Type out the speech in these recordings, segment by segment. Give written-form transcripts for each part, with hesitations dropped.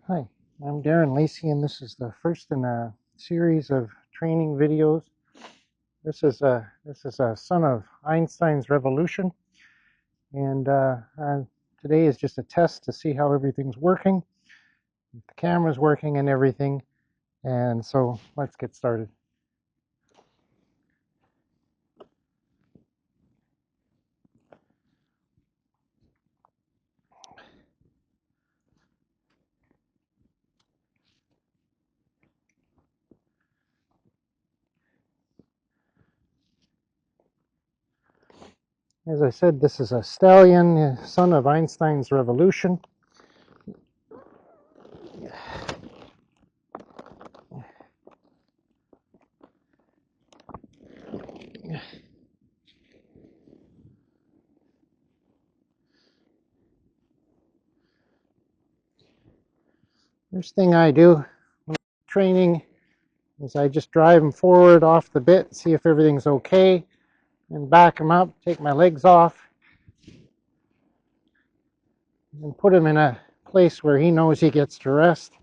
Hi, I'm Deren Lacey, and this is the first in a series of training videos. This is a son of Einstein's Revolution, and today is just a test to see how everything's working, if the camera's working and everything. And so let's get started. As I said, this is a stallion, son of Einstein's Revolution. First thing I do when I'm training is I just drive him forward off the bit, see if everything's okay, and back him up, take my legs off, and put him in a place where he knows he gets to rest.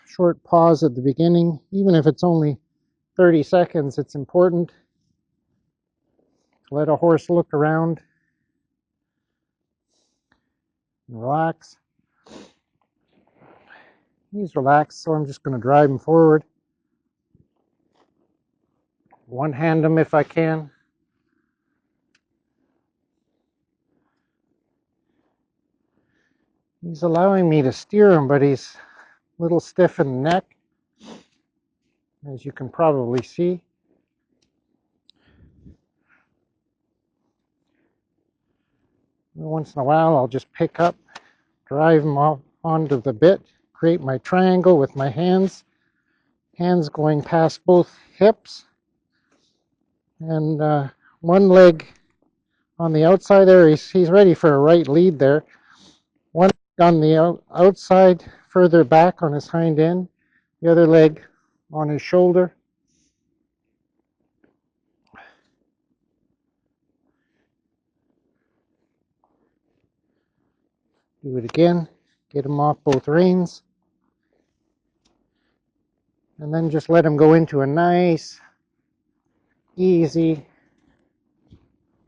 Short pause at the beginning, even if it's only 30 seconds, it's important to let a horse look around and relax. He's relaxed, so I'm just going to drive him forward. One hand him if I can. He's allowing me to steer him, but he's a little stiff in the neck, as you can probably see. Once in a while, I'll just pick up, drive him off onto the bit, create my triangle with my hands going past both hips, and one leg on the outside there. He's ready for a right lead there. One on the outside, further back on his hind end, the other leg on his shoulder. Do it again, get him off both reins, and then just let him go into a nice, easy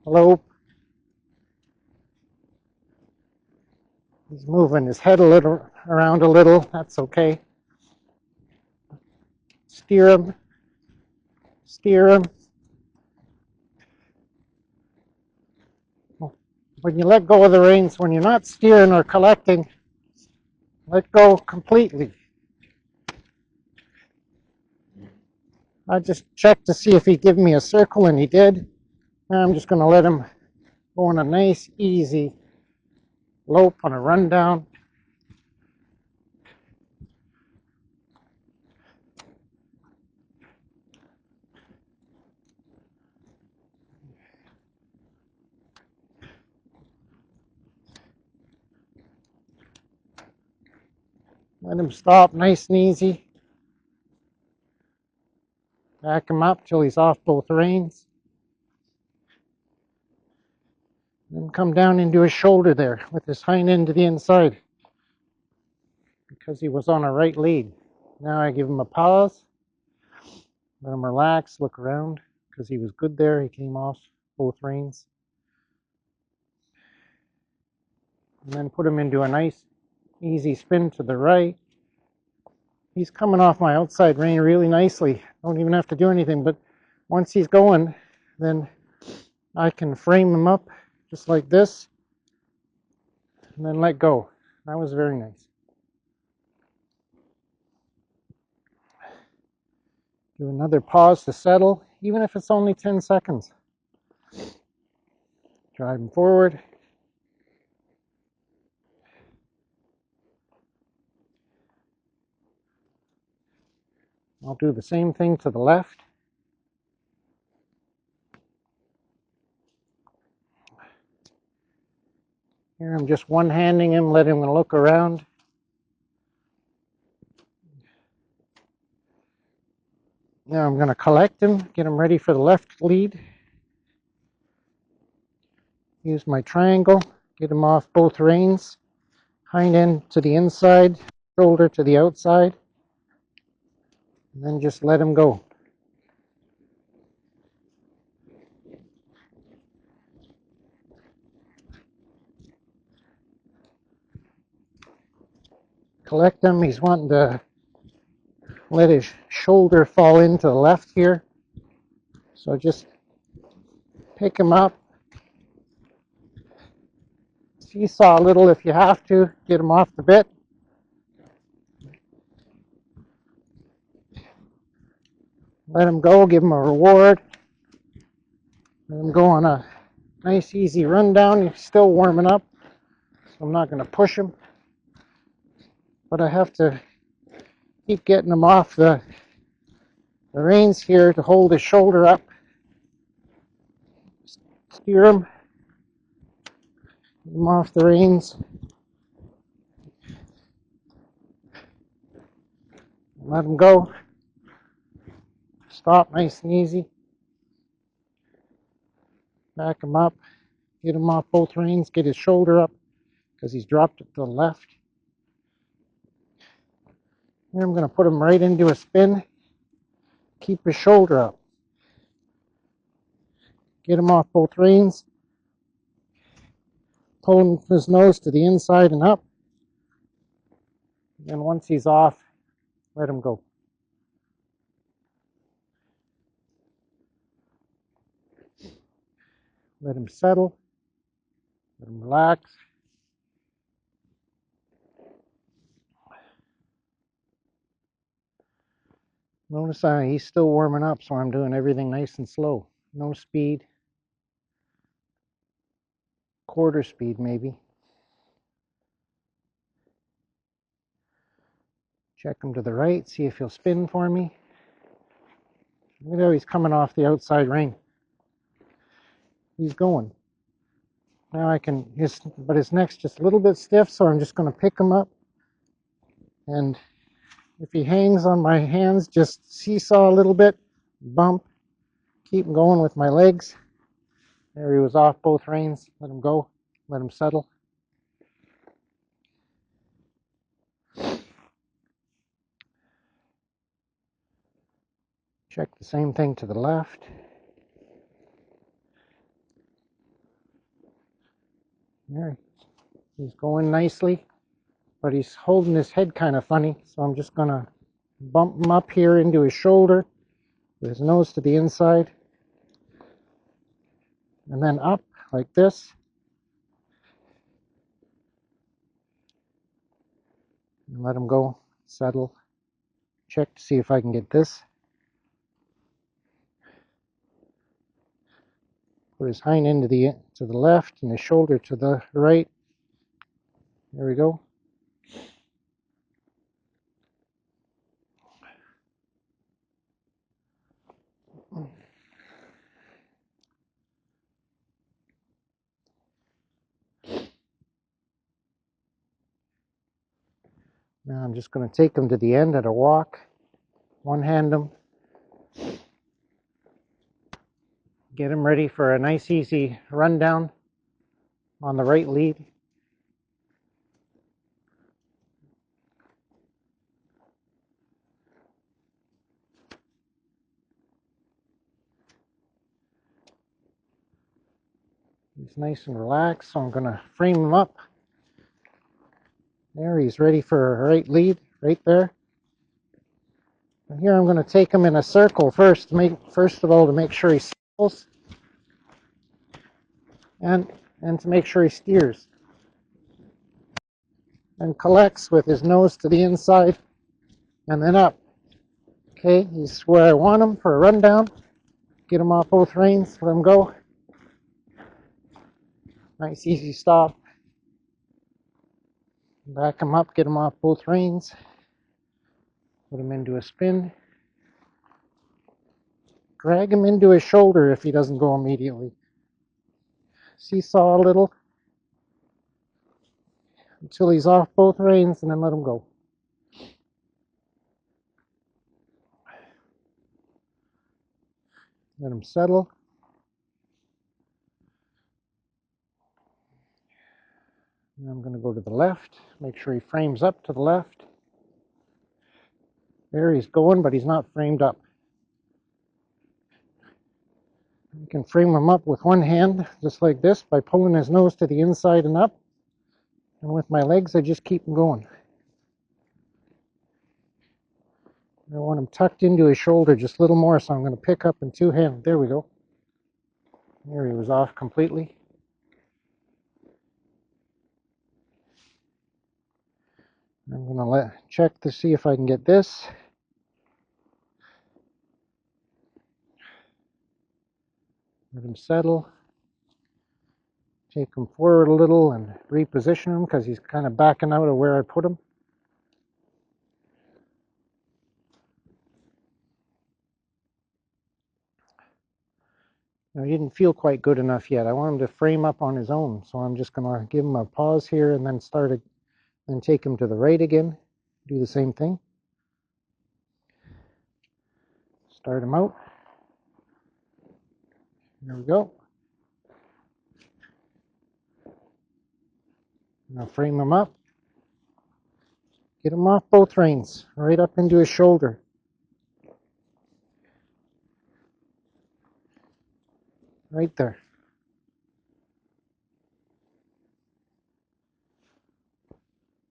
lope. He's moving his head around a little, that's okay. Steer him, steer him. When you let go of the reins, when you're not steering or collecting, let go completely. I just checked to see if he'd give me a circle, and he did. Now I'm just going to let him go on a nice, easy lope on a rundown. Let him stop nice and easy. Back him up till he's off both reins. Then come down into his shoulder there with his hind end to the inside, because he was on a right lead. Now I give him a pause, let him relax, look around, because he was good there. He came off both reins. And then put him into a nice, easy spin to the right. He's coming off my outside rein really nicely. Don't even have to do anything, but once he's going, then I can frame him up just like this, and then let go. That was very nice. Do another pause to settle, even if it's only 10 seconds. Drive him forward. I'll do the same thing to the left. Here I'm just one-handing him, letting him look around. Now I'm going to collect him, get him ready for the left lead. Use my triangle, Get him off both reins, hind end to the inside, shoulder to the outside, and then just let him go. Collect him. He's wanting to let his shoulder fall into the left here. So just pick him up. Seesaw a little if you have to. Get him off the bit. Let him go. Give him a reward. Let him go on a nice easy rundown. He's still warming up, so I'm not going to push him. But I have to keep getting him off the reins here to hold his shoulder up. Steer him. Get him off the reins. Let him go. Stop nice and easy. Back him up. Get him off both reins. Get his shoulder up because he's dropped it to the left. Here I'm going to put him right into a spin. Keep his shoulder up. Get him off both reins. Pull his nose to the inside and up. And once he's off, let him go. Let him settle. Let him relax. Notice he's still warming up, so I'm doing everything nice and slow. No speed. Quarter speed maybe. Check him to the right, see if he'll spin for me. Look at how he's coming off the outside rein. He's going. Now I can, but his neck's just a little bit stiff, so I'm just going to pick him up. And if he hangs on my hands, just seesaw a little bit, bump, keep him going with my legs. There he was off both reins. Let him go. Let him settle. Check the same thing to the left. There, he's going nicely, but he's holding his head kind of funny, so I'm just going to bump him up here into his shoulder with his nose to the inside, and then up like this. And let him go, settle, check to see if I can get this. Put his hind end to the left and his shoulder to the right. There we go. Now I'm just going to take him to the end at a walk, one-hand him, get him ready for a nice easy rundown on the right lead. He's nice and relaxed, so I'm going to frame him up. There, he's ready for a right lead, right there. And here I'm going to take him in a circle first, first of all to make sure he settles, and to make sure he steers. And collects with his nose to the inside, and then up. Okay, he's where I want him for a rundown. Get him off both reins, let him go. Nice easy stop. Back him up, get him off both reins. Put him into a spin. Drag him into his shoulder if he doesn't go immediately. Seesaw a little until he's off both reins, and then let him go. Let him settle. left. Make sure he frames up to the left. There he's going, but he's not framed up. You can frame him up with one hand, just like this, by pulling his nose to the inside and up. And with my legs, I just keep him going. I want him tucked into his shoulder just a little more, so I'm going to pick up in two hands. There we go. There he was off completely. I'm going to check to see if I can get this. Let him settle. Take him forward a little and reposition him because he's kind of backing out of where I put him. Now, he didn't feel quite good enough yet. I want him to frame up on his own, so I'm just going to give him a pause here and then take him to the right again. Do the same thing. Start him out. There we go. Now frame him up. Get him off both reins, right up into his shoulder. Right there.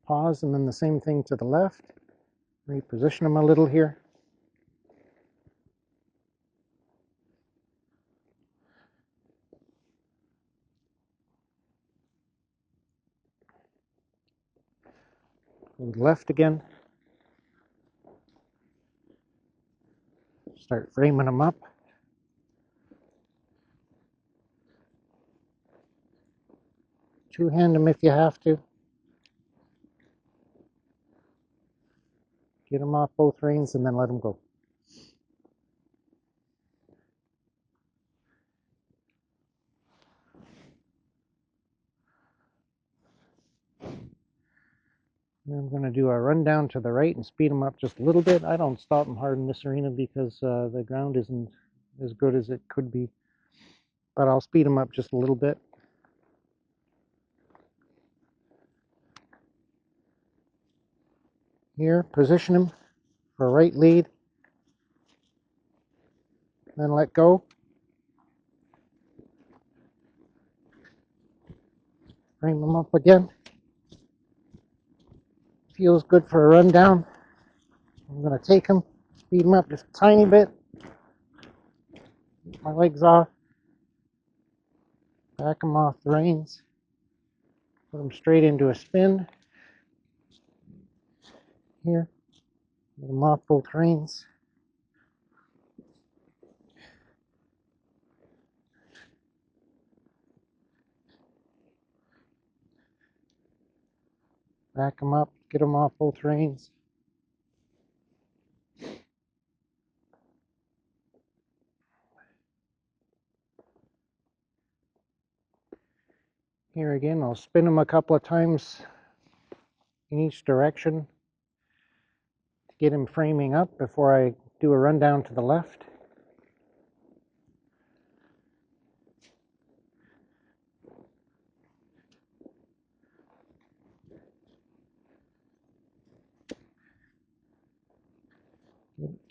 Pause, and then the same thing to the left. Reposition him a little here. Go left again. Start framing him up. Two-hand him if you have to. Get him off both reins and then let him go. And I'm going to do a run down to the right and speed him up just a little bit. I don't stop him hard in this arena because the ground isn't as good as it could be. But I'll speed him up just a little bit. Here, position him for a right lead. Then let go. Frame him up again. Feels good for a run down. I'm going to take him, speed him up just a tiny bit. Get my legs off. Back him off the reins. Put him straight into a spin. Here. Get him off both reins. Back him up. Get him off both reins. Here again, I'll spin him a couple of times in each direction to get him framing up before I do a run down to the left.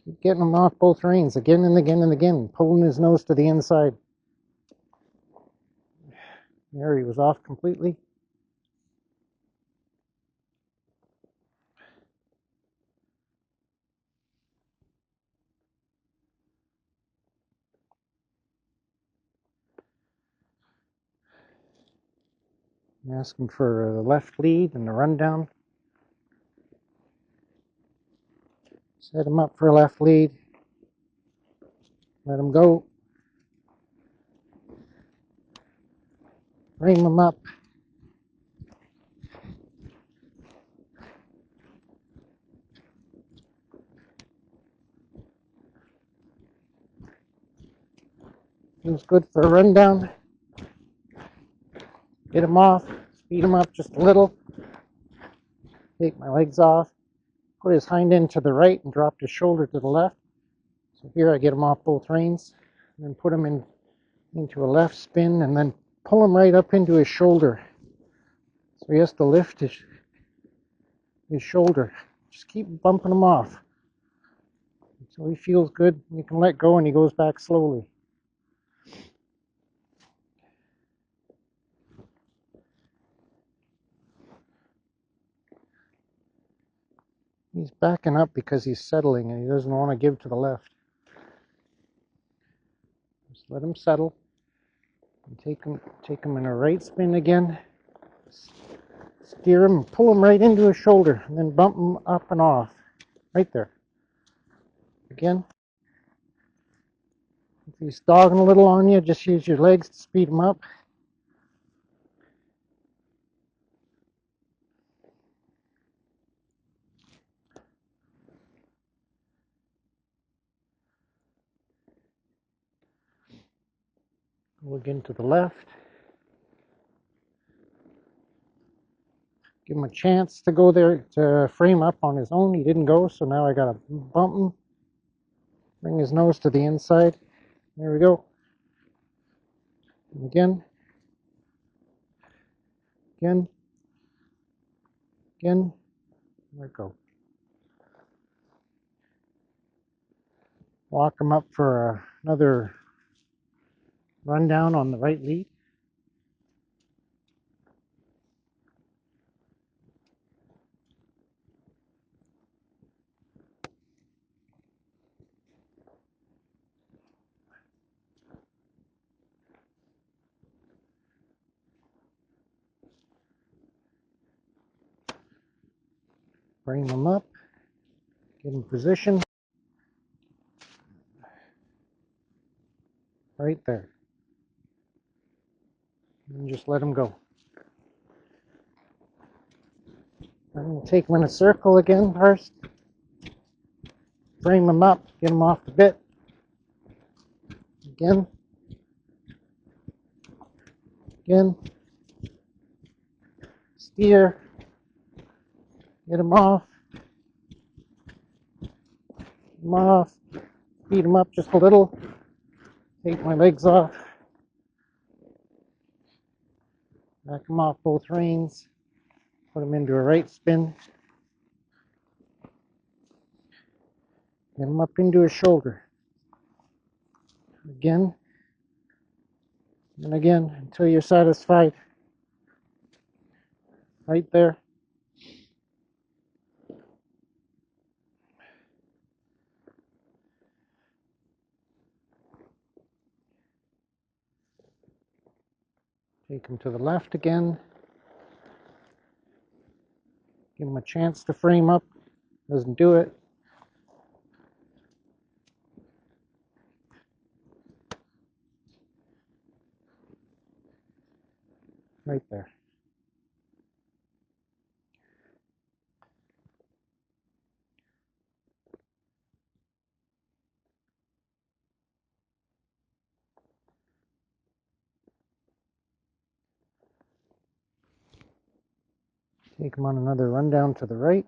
Keep getting him off both reins again and again and again, pulling his nose to the inside. There, he was off completely. Ask him for a left lead and a rundown. Set him up for a left lead. Let him go. Frame him up. Feels good for a rundown. Get him off. Speed him up just a little. Take my legs off. Put his hind end to the right and drop his shoulder to the left. So here I get him off both reins. And then put him into a left spin and then pull him right up into his shoulder. So So he has to lift his shoulder. Just keep bumping him off until he feels good. You can let go and he goes back slowly. He's backing up because he's settling and he doesn't want to give to the left. Just let him settle and take him in a right spin again. Steer him and pull him right into his shoulder and then bump him up and off. Right there. Again. If he's dogging a little on you, just use your legs to speed him up. Go again to the left. Give him a chance to go there to frame up on his own. He didn't go, so now I gotta bump him. Bring his nose to the inside. There we go. And again. Again. Again. There we go. Walk him up for another rundown on the right lead. Bring him up. Get him positioned. Right there. And just let him go. I'm going to take him in a circle again first. Frame him up. Get him off the bit. Again. Again. Steer. Get him off. Get him off. Speed him up just a little. Take my legs off. Back him off both reins. Put him into a right spin. Get him up into his shoulder. Again. And again until you're satisfied. Right there. Take him to the left again. Give him a chance to frame up. Doesn't do it. Right there. Take him on another rundown to the right.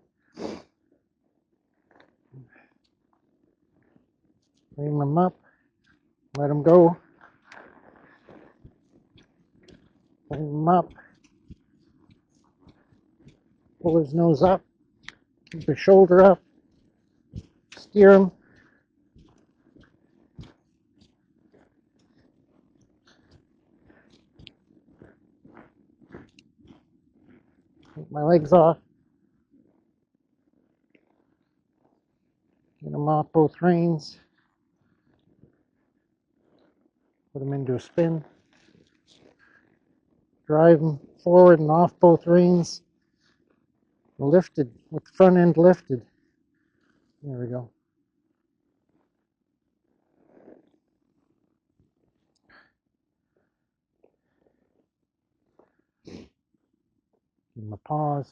Frame him up. Let him go. Frame him up. Pull his nose up. Keep his shoulder up. Steer him. Take my legs off. Get him off both reins. Put him into a spin. Drive him forward and off both reins. Lifted, with the front end lifted. There we go. Give him a pause.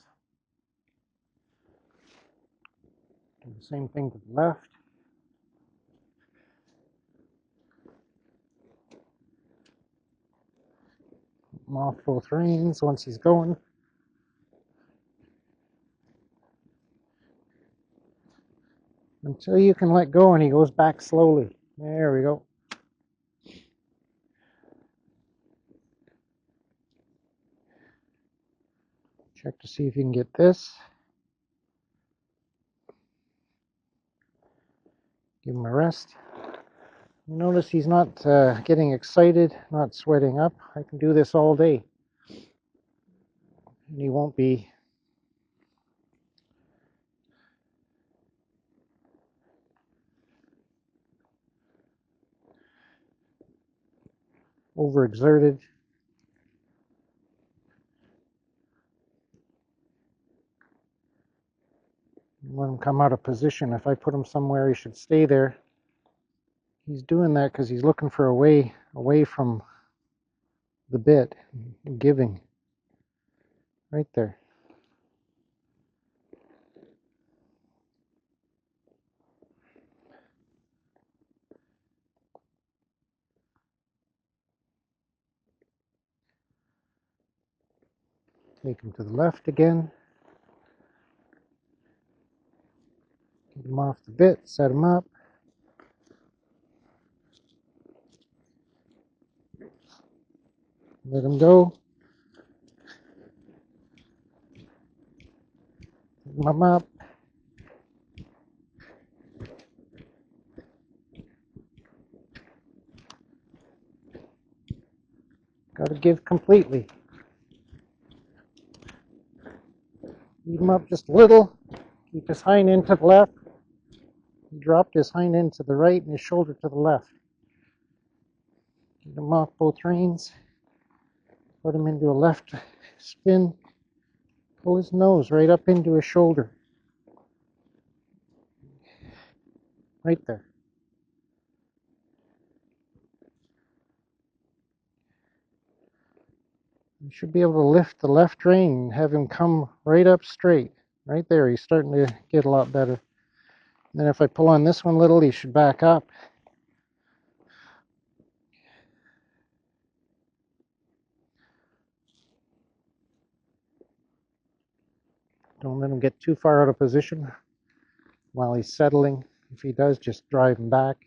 Do the same thing to the left. Put him off both reins once he's going. Until you can let go and he goes back slowly. There we go. Check to see if you can get this. Give him a rest. You notice he's not getting excited, not sweating up. I can do this all day. And he won't be overexerted. Let him come out of position. If I put him somewhere he should stay there. He's doing that because he's looking for a way away from the bit, giving. Right there. Take him to the left again. Get him off the bit, set him up. Let him go. Set him up. Got to give completely. Leave him up just a little. Keep his hind end to the left. He dropped his hind end to the right and his shoulder to the left. Get him off both reins. Put him into a left spin. Pull his nose right up into his shoulder. Right there. You should be able to lift the left rein and have him come right up straight. Right there, he's starting to get a lot better. And then if I pull on this one a little, he should back up. Don't let him get too far out of position while he's settling. If he does, just drive him back.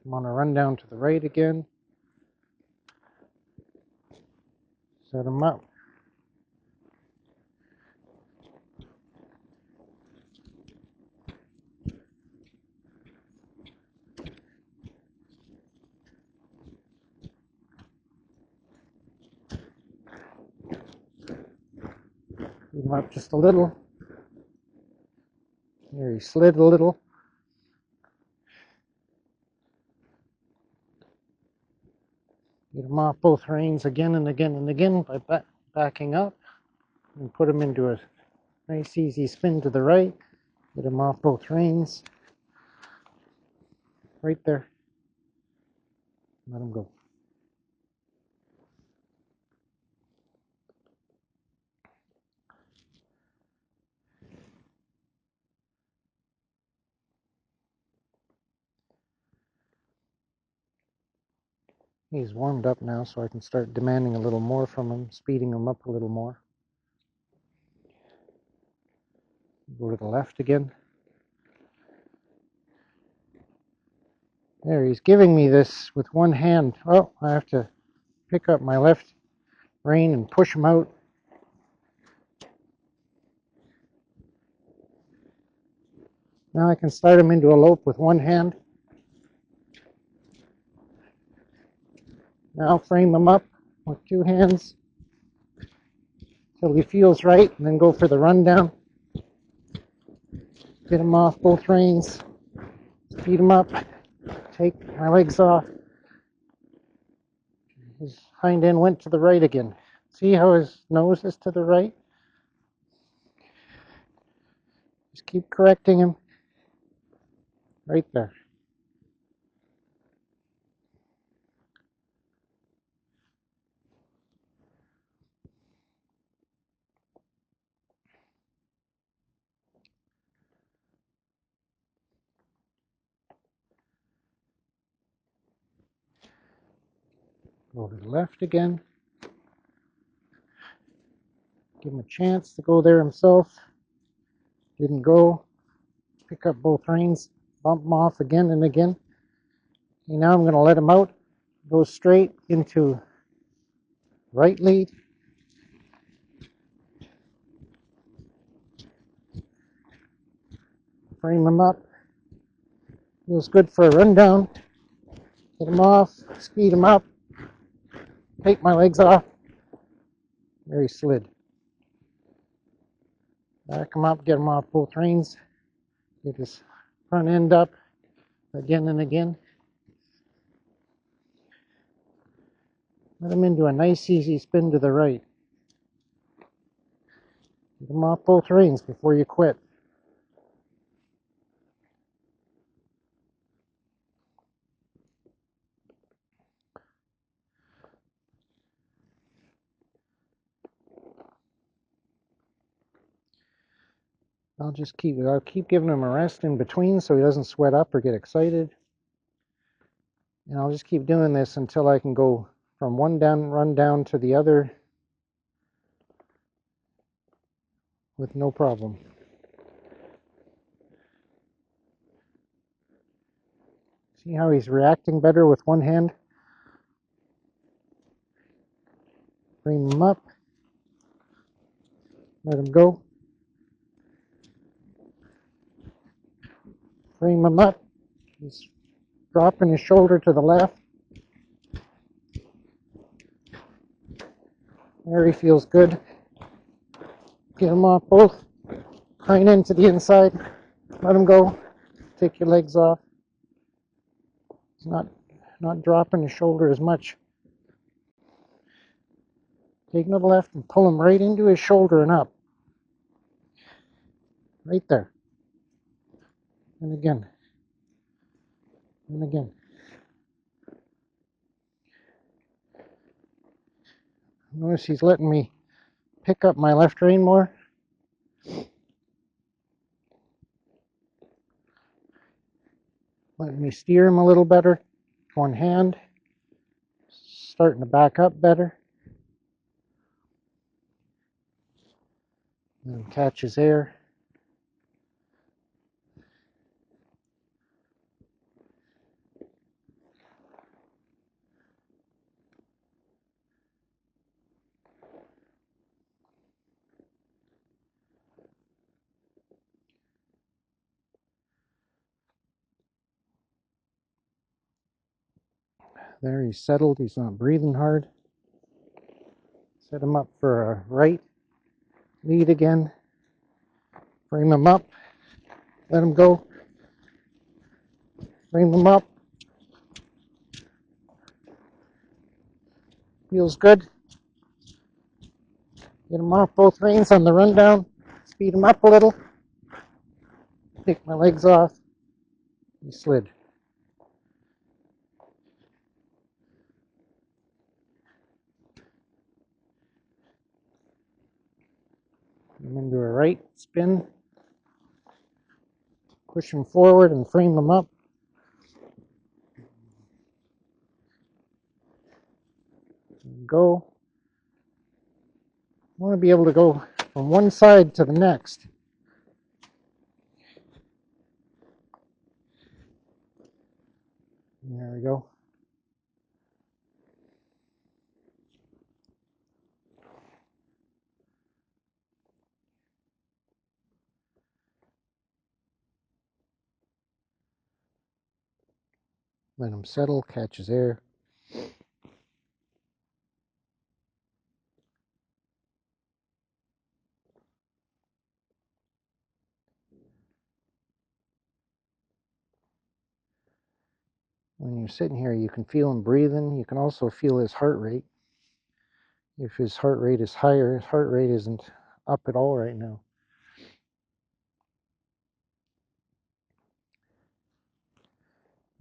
I'm on a run down to the right again. Set him up. Leave him up just a little. There, he slid a little. Get him off both reins again and again and again by backing up. And put him into a nice easy spin to the right. Get him off both reins. Right there. Let him go. He's warmed up now, so I can start demanding a little more from him, speeding him up a little more. Go to the left again. There, he's giving me this with one hand. Oh, I have to pick up my left rein and push him out. Now I can start him into a lope with one hand. Now frame him up with two hands till he feels right, and then go for the rundown. Get him off both reins. Speed him up. Take my legs off. His hind end went to the right again. See how his nose is to the right? Just keep correcting him. Right there. Go to the left again. Give him a chance to go there himself. Didn't go. Pick up both reins. Bump him off again and again. Okay, now I'm going to let him out, go straight into right lead. Frame him up. Feels good for a rundown. Get him off, speed him up, take my legs off. There he slid. Back him up, get him off both reins. Get his front end up again and again. Let him into a nice easy spin to the right. Get him off both reins before you quit. I'll keep giving him a rest in between so he doesn't sweat up or get excited. And I'll just keep doing this until I can go from one run down to the other with no problem. See how he's reacting better with one hand? Bring him up. Let him go. Frame him up. He's dropping his shoulder to the left. There he feels good. Get him off both. Hind end to the inside. Let him go. Take your legs off. He's not dropping his shoulder as much. Take him to the left and pull him right into his shoulder and up. Right there. And again. And again. Notice he's letting me pick up my left rein more. Letting me steer him a little better. One hand. Starting to back up better. Let him catch his air. There, he's settled. He's not breathing hard. Set him up for a right lead again. Frame him up. Let him go. Frame him up. Feels good. Get him off both reins on the rundown. Speed him up a little. Take my legs off. He slid. I'm into a right spin. Push him forward and frame him up. Go. I want to be able to go from one side to the next. There we go. Let him settle, catch his air. When you're sitting here, you can feel him breathing. You can also feel his heart rate. If his heart rate is higher, his heart rate isn't up at all right now.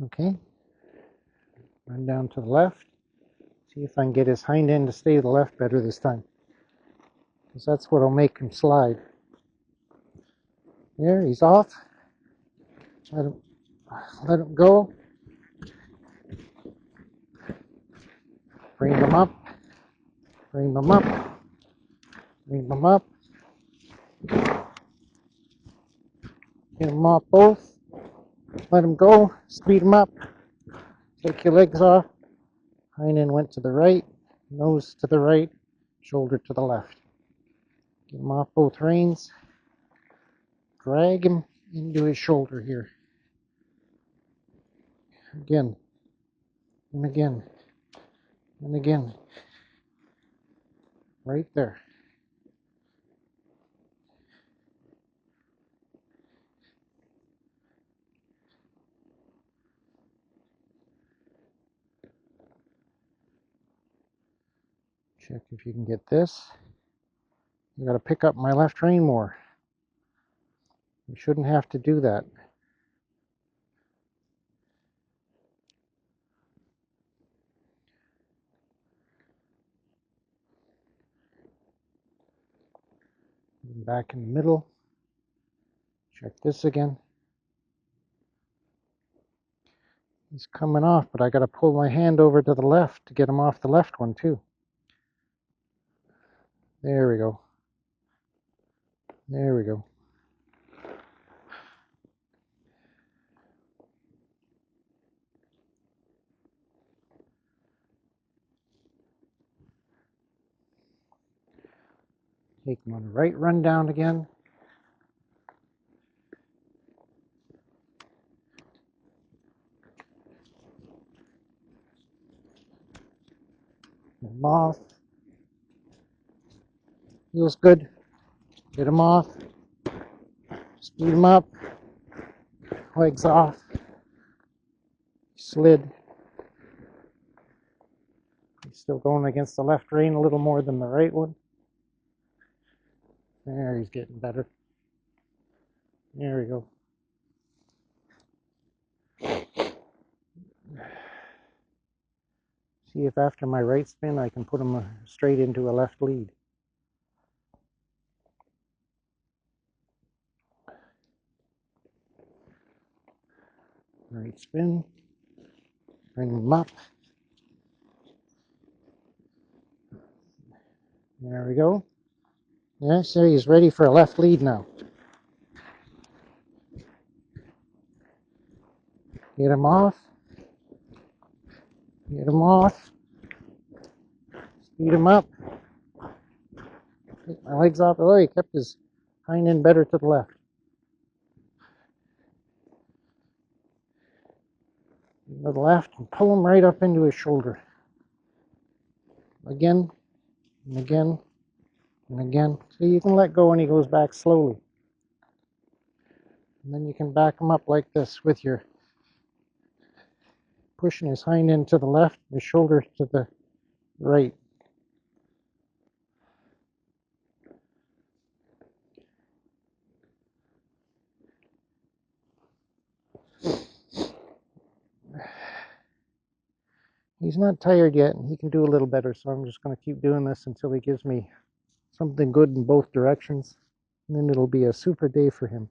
Okay. Run down to the left. See if I can get his hind end to stay to the left better this time. Because that's what will make him slide. There, he's off. Let him go. Bring him up. Bring him up. Bring him up. Get him off both. Let him go. Speed him up. Take your legs off. Hind end went to the right, nose to the right, shoulder to the left. Get him off both reins. Drag him into his shoulder here. Again, and again, and again. Right there. Check if you can get this. You got to pick up my left rein more. You shouldn't have to do that. Back in the middle. Check this again. He's coming off, but I got to pull my hand over to the left to get him off the left one too. There we go. There we go. Take him on the right run down again. Get him off. Feels good. Get him off. Speed him up. Legs off. Slid. He's still going against the left rein a little more than the right one. There, he's getting better. There we go. See if after my right spin I can put him straight into a left lead. Right spin. Bring him up. There we go. Yeah, so he's ready for a left lead now. Get him off. Get him off. Speed him up. Take my legs off. Oh, he kept his hind end better to the left. To the left and pull him right up into his shoulder. Again, and again, and again. So you can let go and he goes back slowly. And then you can back him up like this with your pushing his hind end to the left, his shoulder to the right. He's not tired yet, and he can do a little better, so I'm just going to keep doing this until he gives me something good in both directions, and then it'll be a super day for him.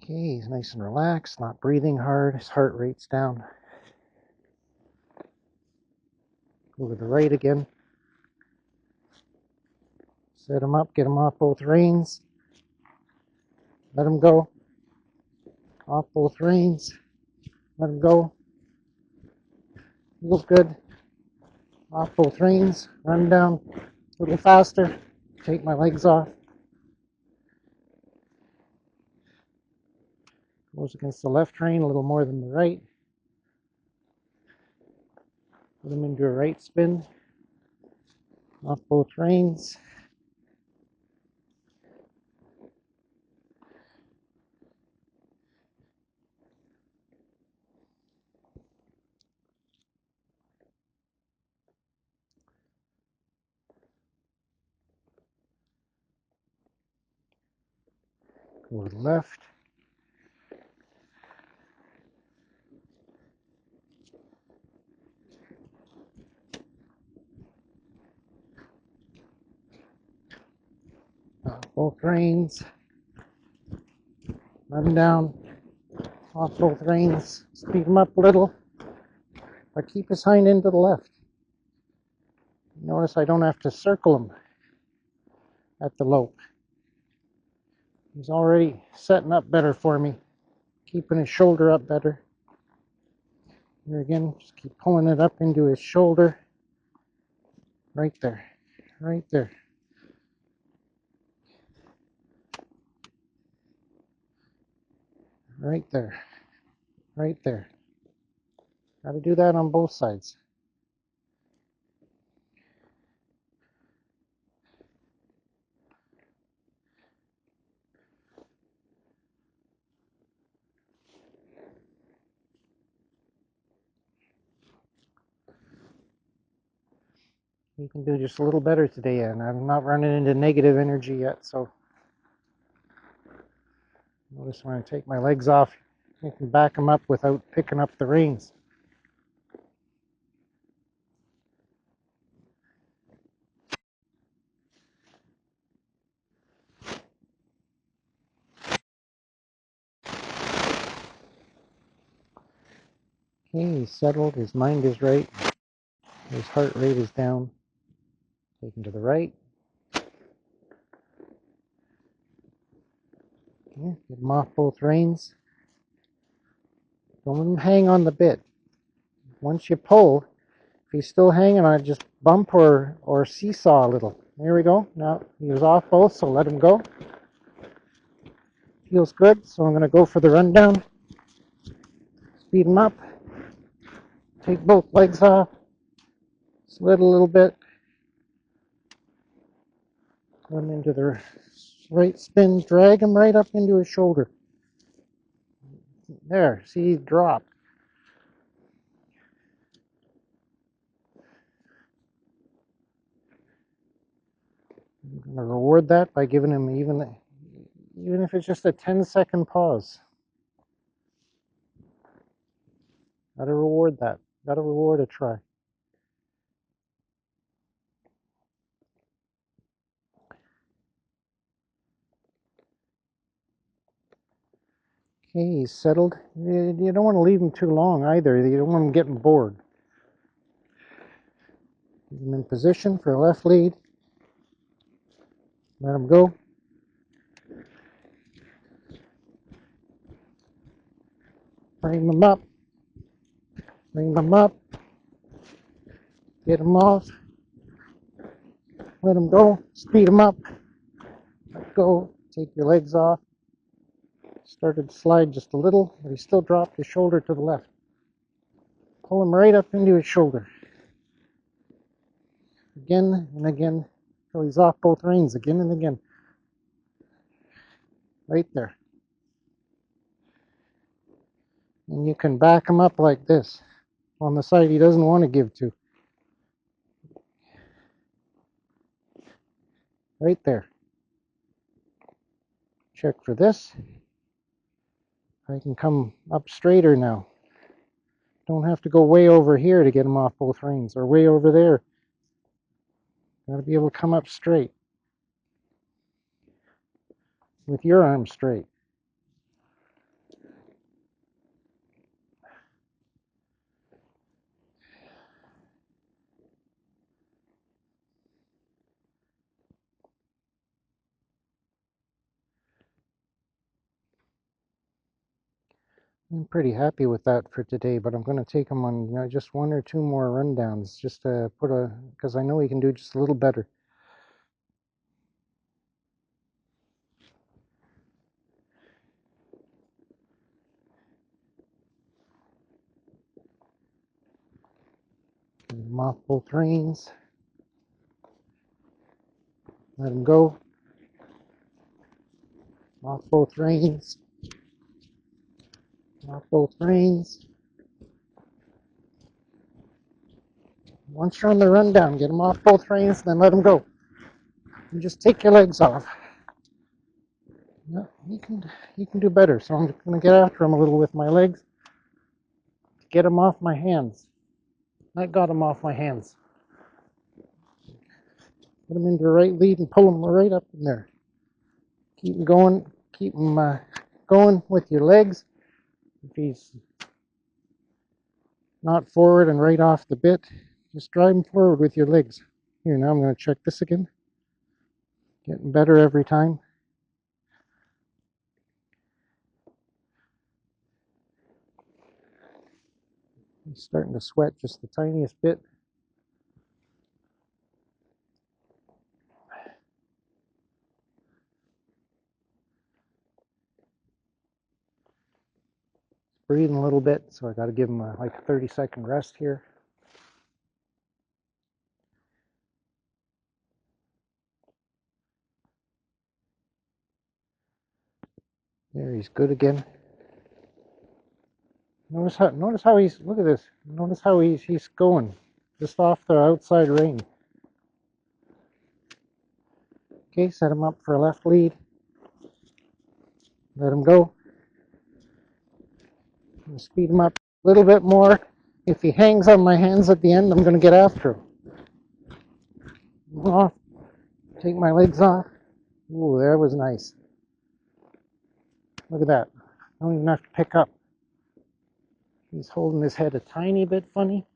Okay, he's nice and relaxed, not breathing hard, his heart rate's down. Go to the right again. Set him up, get him off both reins. Let him go. Off both reins. Let him go. Feels good. Off both reins. Run down a little faster. Take my legs off. Goes against the left rein a little more than the right. Put him into a right spin. Off both reins. Go to the left. Off both reins. Run down. Off both reins. Speed him up a little. But keep his hind end to the left. Notice I don't have to circle him at the lope. He's already setting up better for me, keeping his shoulder up better. Here again, just keep pulling it up into his shoulder. Right there, right there. Right there, right there. Got to do that on both sides. You can do just a little better today, and I'm not running into negative energy yet, so notice when I take my legs off, I can back them up without picking up the reins. Okay, he's settled, his mind is right, his heart rate is down. Take him to the right. Okay, get him off both reins. Don't let him hang on the bit. Once you pull, if he's still hanging on it, just bump or seesaw a little. There we go. Now he was off both, so let him go. Feels good, so I'm going to go for the rundown. Speed him up. Take both legs off. Slid a little bit. Put him into the right spin. Drag him right up into his shoulder. There, see, he dropped. I'm going to reward that by giving him even if it's just a 10-second pause. Got to reward that. Got to reward a try. Okay, he's settled. You don't want to leave him too long either. You don't want him getting bored. Get him in position for a left lead. Let him go. Bring him up. Bring him up. Get him off. Let him go. Speed him up. Let go. Take your legs off. Started to slide just a little, but he still dropped his shoulder to the left. Pull him right up into his shoulder. Again and again until he's off both reins again and again. Right there. And you can back him up like this on the side he doesn't want to give to. Right there. Check for this. I can come up straighter now. Don't have to go way over here to get him off both reins, or way over there. Got to be able to come up straight with your arm straight. I'm pretty happy with that for today, but I'm going to take him on just one or two more rundowns just to because I know he can do just a little better. Get him off both reins. Let him go. Off both reins. Off both reins. Once you're on the rundown, get him off both reins, then let him go. And just take your legs off. No, you can do better. So I'm going to get after him a little with my legs to get him off my hands. That got him off my hands. Put him into the right lead and pull him right up in there. Keep him going. Keep him going with your legs. If he's not forward and right off the bit, just drive him forward with your legs. Here, now I'm going to check this again. Getting better every time. He's starting to sweat just the tiniest bit. Breathing a little bit, so I got to give him like a 30-second rest here. There, he's good again. Notice how he's, look at this. Notice how he's going just off the outside rein. Okay, set him up for a left lead. Let him go. Speed him up a little bit more. If he hangs on my hands at the end, I'm going to get after him. Off. Take my legs off. Ooh, that was nice. Look at that. I don't even have to pick up. He's holding his head a tiny bit funny.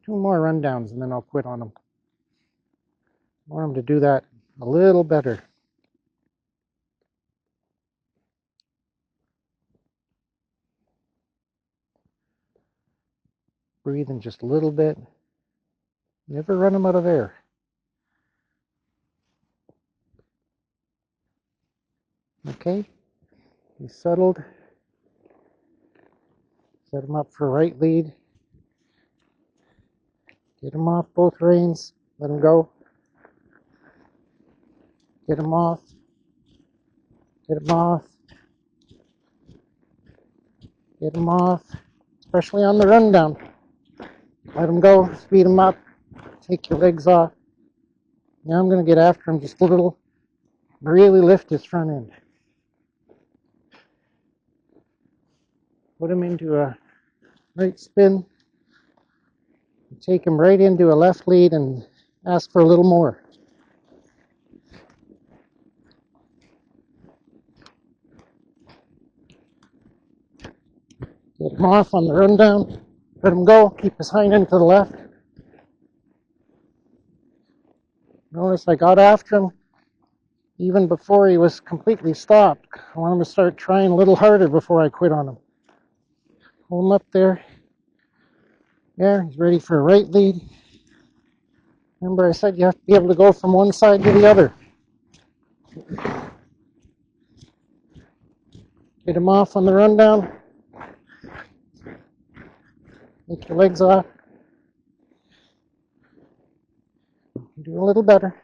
Two more rundowns and then I'll quit on him. I want him to do that a little better. Breathing just a little bit. Never run him out of air. Okay, he's settled. Set him up for a right lead. Get him off both reins. Let him go. Get him off. Get him off. Get him off. Especially on the rundown. Let him go. Speed him up. Take your legs off. Now I'm going to get after him just a little. Really lift his front end. Put him into a right spin. Take him right into a left lead and ask for a little more. Get him off on the rundown. Let him go. Keep his hind end to the left. Notice I got after him even before he was completely stopped. I want him to start trying a little harder before I quit on him. Hold him up there. There, he's ready for a right lead. Remember I said you have to be able to go from one side to the other. Get him off on the rundown. Take your legs off. Do a little better.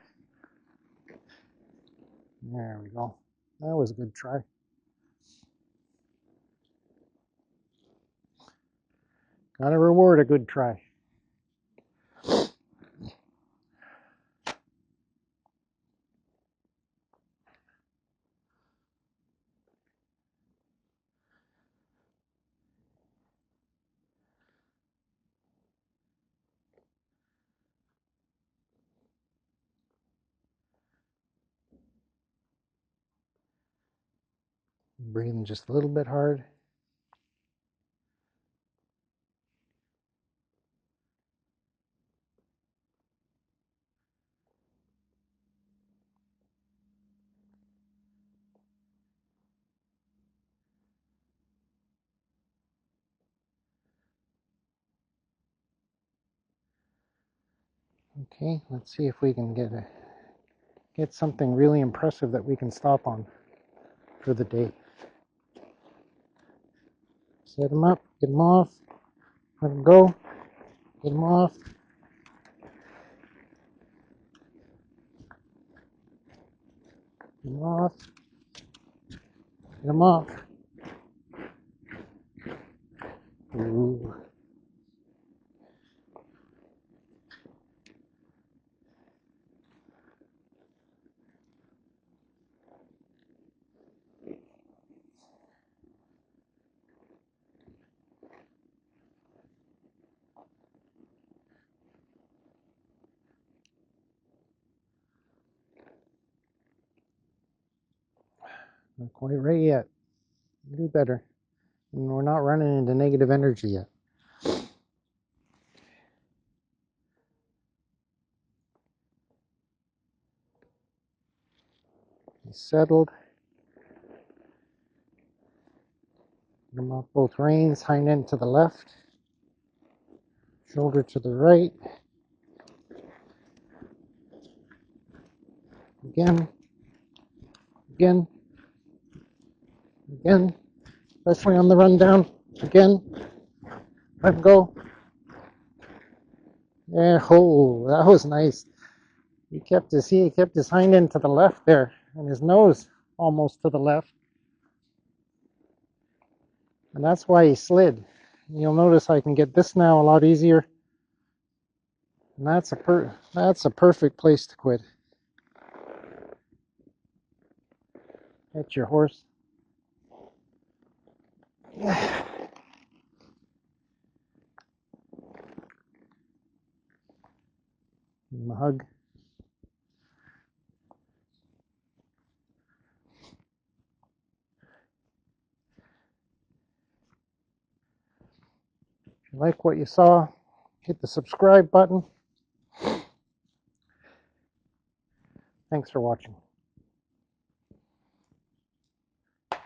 There we go. That was a good try. Gotta reward a good try. Breathing just a little bit hard. Okay, let's see if we can get something really impressive that we can stop on for the day. Set him up, get him off, let him go, get him off. Get him off. Get him off. Ooh. Not quite right yet. Do better. And we're not running into negative energy yet. He's settled. Put him off both reins, hind end to the left, shoulder to the right. Again, again, again, especially on the rundown. Again, let him go. Yeah, oh, that was nice. He kept his hind end to the left there, and his nose almost to the left. And that's why he slid. You'll notice I can get this now a lot easier. And that's a perfect place to quit. That's your horse. Give him a hug. If you like what you saw, hit the subscribe button. Thanks for watching.